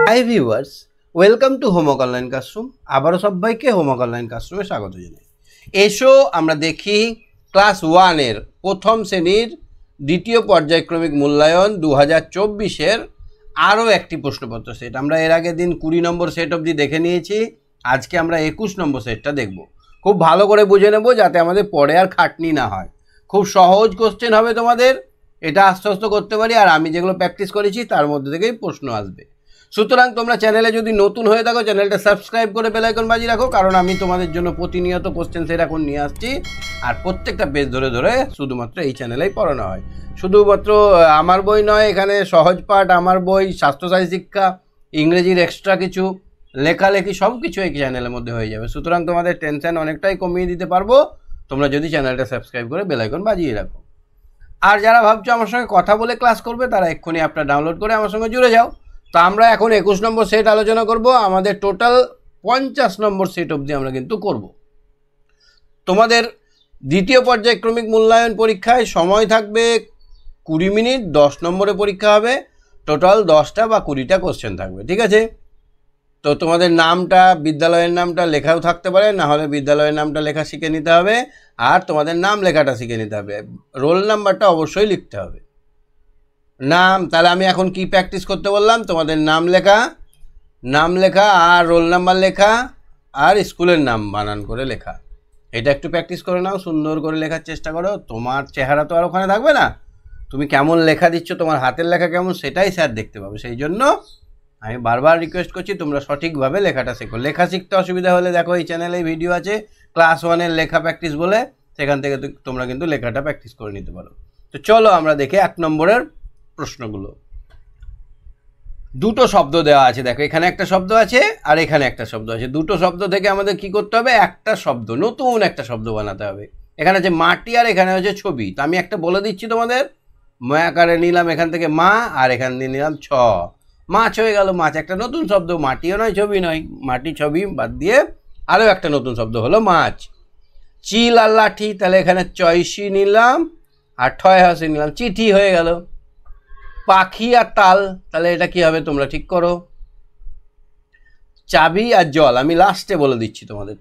Hi viewers, welcome to homework online classroom. আবারও সবাইকে homework online ক্লাসরুমে স্বাগত জানাই। এসো আমরা দেখি ক্লাস 1-এর প্রথম শ্রেণীর দ্বিতীয় পর্যায়ক্রমিক মূল্যায়ন 2024-এর আরও একটি প্রশ্নপত্র সেট। আমরা এর আগের দিন 20 নম্বর সেট অবধি দেখে নিয়েছি। আজকে আমরা 21 নম্বর সেটটা দেখব। খুব ভালো করে বুঝে নেব যাতে আমাদের পরে আর খাটনি না হয়। খুব সহজ কোশ্চেন হবে তোমাদের, এটা আশ্বস্ত করতে পারি। আর আমি যেগুলো প্র্যাকটিস করেছি তার মধ্যে থেকেই প্রশ্ন আসবে। সুতরাং তোমরা চ্যানেলে যদি নতুন হয়ে থাকো চ্যানেলটা সাবস্ক্রাইব করে বেল আইকন বাজিয়ে রাখো, কারণ আমি তোমাদের জন্য প্রতিনিয়ত কোশ্চেন সেট এখন নিয়ে আসছি। আর প্রত্যেকটা পেজ ধরে ধরে শুধুমাত্র এই চ্যানেলেই পড়ানো হয়। শুধুমাত্র আমার বই নয়, এখানে সহজ পাঠ, আমার বই, স্বাস্থ্যসাথী শিক্ষা, ইংরেজির এক্সট্রা কিছু লেখালেখি সব কিছু এই চ্যানেলের মধ্যে হয়ে যাবে। সুতরাং তোমাদের টেনশন অনেকটাই কমিয়ে দিতে পারবো তোমরা যদি চ্যানেলটা সাবস্ক্রাইব করে বেল আইকন বাজিয়ে রাখো। আর যারা ভাবছো আমার সঙ্গে কথা বলে ক্লাস করবে তারা এক্ষুনি অ্যাপটা ডাউনলোড করে আমার সঙ্গে জুড়ে যাও। তো আমরা এখন 21 নম্বর সেট আলোচনা করব। আমাদের টোটাল 50 নম্বর সেট অবধি আমরা কিন্তু করব। তোমাদের দ্বিতীয় পর্যায়ক্রমিক মূল্যায়ন পরীক্ষায় সময় থাকবে 20 মিনিট, 10 নম্বরে পরীক্ষা হবে। টোটাল 10টা বা 20টা কোশ্চেন থাকবে, ঠিক আছে? তো তোমাদের নামটা, বিদ্যালয়ের নামটা লেখাও থাকতে পারে, না হলে বিদ্যালয়ের নামটা লেখা শিখে নিতে হবে। আর তোমাদের নাম লেখাটা শিখে নিতে হবে। রোল নাম্বারটা অবশ্যই লিখতে হবে। নাম, তাহলে আমি এখন কি প্র্যাকটিস করতে বললাম? তোমাদের নাম লেখা আর রোল নাম্বার লেখা আর স্কুলের নাম বানান করে লেখা। এটা একটু প্র্যাকটিস করে নাও, সুন্দর করে লেখার চেষ্টা করো। তোমার চেহারা তো আর ওখানে থাকবে না, তুমি কেমন লেখা দিচ্ছ, তোমার হাতের লেখা কেমন সেটাই স্যার দেখতে পাবে। সেই জন্য আমি বারবার রিকোয়েস্ট করছি তোমরা সঠিকভাবে লেখাটা শেখো। লেখা শিখতে অসুবিধা হলে দেখো এই চ্যানেলে ভিডিও আছে ক্লাস 1-এর লেখা প্র্যাকটিস বলে, সেখান থেকে তোমরা কিন্তু লেখাটা প্র্যাকটিস করে নিতে পারো। তো চলো আমরা দেখি 1 নম্বরের প্রশ্নগুলো। দুটো শব্দ দেওয়া আছে, দেখো এখানে একটা শব্দ আছে আর এখানে একটা শব্দ আছে। দুটো শব্দ থেকে আমাদের কি করতে হবে? একটা শব্দ, নতুন একটা শব্দ বানাতে হবে। এখানে আছে মাটি আর এখানে হচ্ছে ছবি। তো আমি একটা বলে দিচ্ছি তোমাদের, মা আকারে নিলাম এখান থেকে মা, আর এখান দিয়ে নিলাম ছ, মাছ হয়ে গেল। মাছ একটা নতুন শব্দ, মাটিও নয় ছবি নয়। মাটি ছবি বাদ দিয়ে আরও একটা নতুন শব্দ হলো মাছ। চিল আর লাঠি, তাহলে এখানে চয়সি নিলাম আর ঠয় হাসি নিলাম, চিঠি হয়ে গেল। পাখি আর তাল, তাহলে এটা কি হবে তোমরা ঠিক করো। চাবি আর জল আমি লাস্টে বলে দিচ্ছি তোমাদের।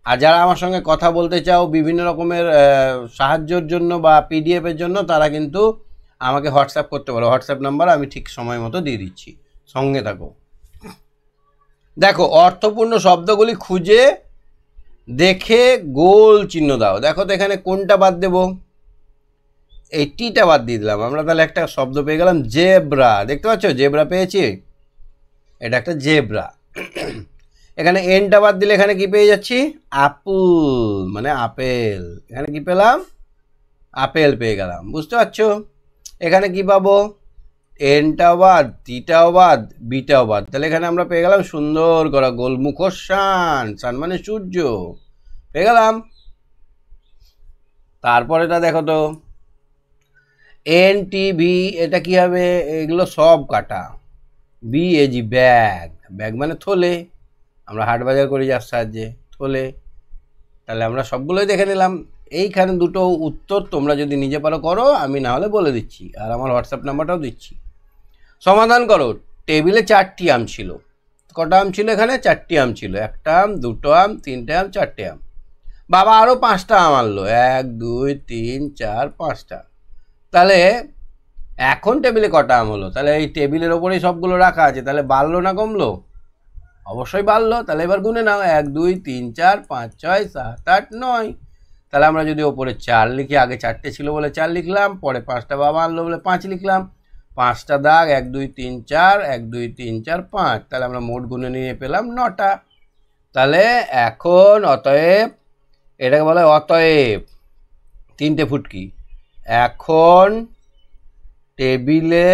আর যারা আমার সঙ্গে কথা বলতে চাও বিভিন্ন রকমের সাহায্যের জন্য বা পিডিএফের জন্য, তারা কিন্তু আমাকে হোয়াটসঅ্যাপ করতে পারো। হোয়াটসঅ্যাপ নাম্বার আমি ঠিক সময় মতো দিয়ে দিচ্ছি, সঙ্গে থাকো। দেখো অর্থপূর্ণ শব্দগুলি খুঁজে দেখে গোল চিহ্ন দাও। দেখো তো এখানে কোনটা বাদ দেবো? এই টিটা বাদ দিয়ে দিলাম আমরা, তাহলে একটা শব্দ পেয়ে গেলাম জেব্রা। দেখতে পাচ্ছ জেব্রা পেয়েছি, এটা একটা জেব্রা। এখানে এনটা বাদ দিলে এখানে কি পেয়ে যাচ্ছি? আপেল, মানে আপেল। এখানে কি পেলাম? আপেল পেয়ে গেলাম, বুঝতে পারছো? এখানে কি পাবো? এনটাও বাদ, টিটাও বাদ, বিটাও বাদ। তাহলে এখানে আমরা পেয়ে গেলাম সুন্দর করা গোলমুখ শান, শান মানে সূর্য পেয়ে গেলাম। তারপরেটা দেখো তো এন টি ভি, এটা কি হবে? এগুলো সব কাটা। B A G bag, bag মানে থলে, আমরা হাট বাজার করি যার সাহায্যে, থলে। তাহলে আমরা সবগুলোই দেখে নিলাম। এইখানে দুটো উত্তর তোমরা যদি নিজে পারো করো, আমি না হলে বলে দিচ্ছি, আর আমার হোয়াটসঅ্যাপ নাম্বারটাও দিচ্ছি। সমাধান করো। টেবিলে 4টি আম ছিল। কটা আম ছিল এখানে? 4টি আম ছিল। 1টা আম, 2টো আম, 3টে আম, 4টে আম। বাবা আরও 5টা আম আনলো, 1 2 3 4 5টা। তাহলে এখন টেবিলে কটা আম হলো? তাহলে এই টেবিলের ওপরেই সবগুলো রাখা আছে, তাহলে বাড়লো না কমলো? অবশ্যই বাড়লো। তাহলে এবার গুনে নাও, 1 2 3 4 5 6 7 8 9। তাহলে আমরা যদি ওপরে 4 লিখি, আগে 4টে ছিল বলে 4 লিখলাম, পরে 5টা বাবা আনলো বলে 5 লিখলাম। 5টা দাগ, 1 2 3 4, 1 2 3 4 5। তাহলে আমরা মোট গুনে নিয়ে পেলাম 9টা। তাহলে এখন অতএব, এটাকে বলে অতএব 3টে ফুটকি। এখন টেবিলে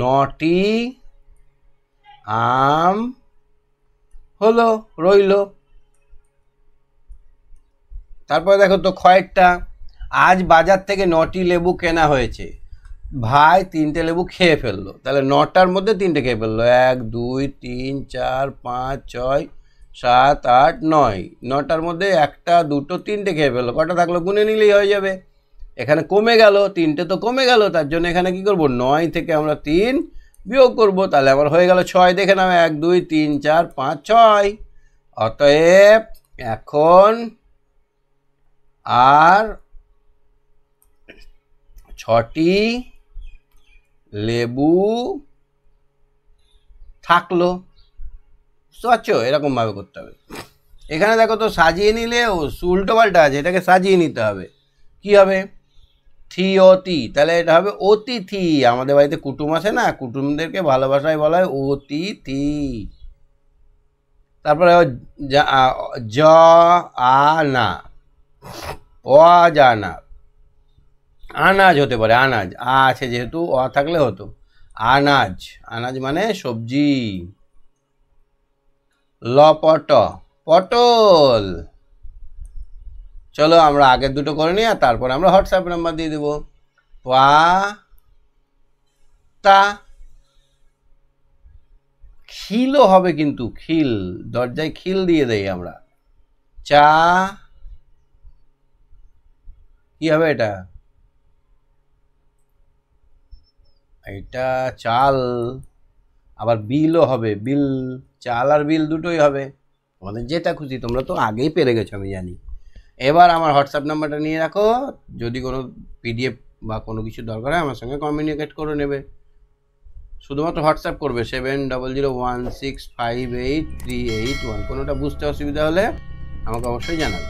9টি আম হলো, রইল। তারপরে দেখো তো খয়েরটা, আজ বাজার থেকে 9টি লেবু কেনা হয়েছে, ভাই 3টে লেবু খেয়ে ফেললো। তাহলে 9টার মধ্যে 3টে খেয়ে ফেললো, 1 2 3 4 5 6 7 8 9। 9টার মধ্যে 1টা 2টো 3টে খেয়ে ফেললো, কটা থাকলো গুনে নিলেই হয়ে যাবে। এখানে কমে গেল, 3টে তো কমে গেল, তার জন্য এখানে কি করব, 9 থেকে আমরা 3 বিয়োগ করব, তাহলে আমার হয়ে গেল 6। দেখে নাও 1 2 3 4 5 6। অতএব এখন আর 6টি লেবু থাকলো। বুঝতে পারছো, এরকম ভাবে করতে হবে। এখানে দেখো তো সাজিয়ে নিলে উল্টো পাল্টা আছে, এটাকে সাজিয়ে নিতে হবে। কি হবে, থি অতি, তাহলে এটা হবে অতিথি। আমাদের বাড়িতে কুটুম আছে না, কুটুমদেরকে ভালোবাসায় বলা হয় অতিথি। তারপরে জ আনা, অজানা, আনাজ হতে পারে, আনাজ আ আছে যেহেতু, অ থাকলে হতো আনাজ, আনাজ মানে সবজি। লপট, পটল। চলো আমরা আগের দুটো করে নিই আর তারপর আমরা হোয়াটসঅ্যাপ নাম্বার দিয়ে দেবো। পা তা, খিলও হবে কিন্তু, খিল, দরজায় খিল দিয়ে দেই আমরা। চা, কি হবে এটা, এটা চাল। আবার বিলও হবে, বিল, চাল আর বিল দুটোই হবে, তোমাদের যেটা খুশি। তোমরা তো আগেই পেরে গেছো আমি জানি। এবার আমার হোয়াটসঅ্যাপ নাম্বারটা নিয়ে রাখো, যদি কোনো পিডিএফ বা কোনো কিছু দরকার হয় আমার সঙ্গে কমিউনিকেট করে নেবে। শুধুমাত্র হোয়াটসঅ্যাপ করবে 7001658381। কোনোটা বুঝতে অসুবিধা হলে আমাকে অবশ্যই জানাবে।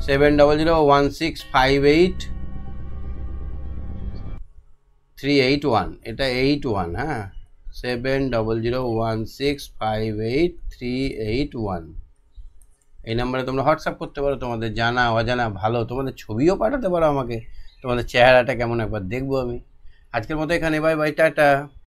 7001658381, এটা 81, হ্যাঁ 7001658381। এই নাম্বারে তোমরা হোয়াটসঅ্যাপ করতে পারো, তোমাদের জানা অজানা ভালো, তোমাদের ছবিও পাঠাতে পারো আমাকে, তোমাদের চেহারাটা কেমন একবার দেখবো আমি। আজকের মতো এখানে, বাই বাই, টাটা।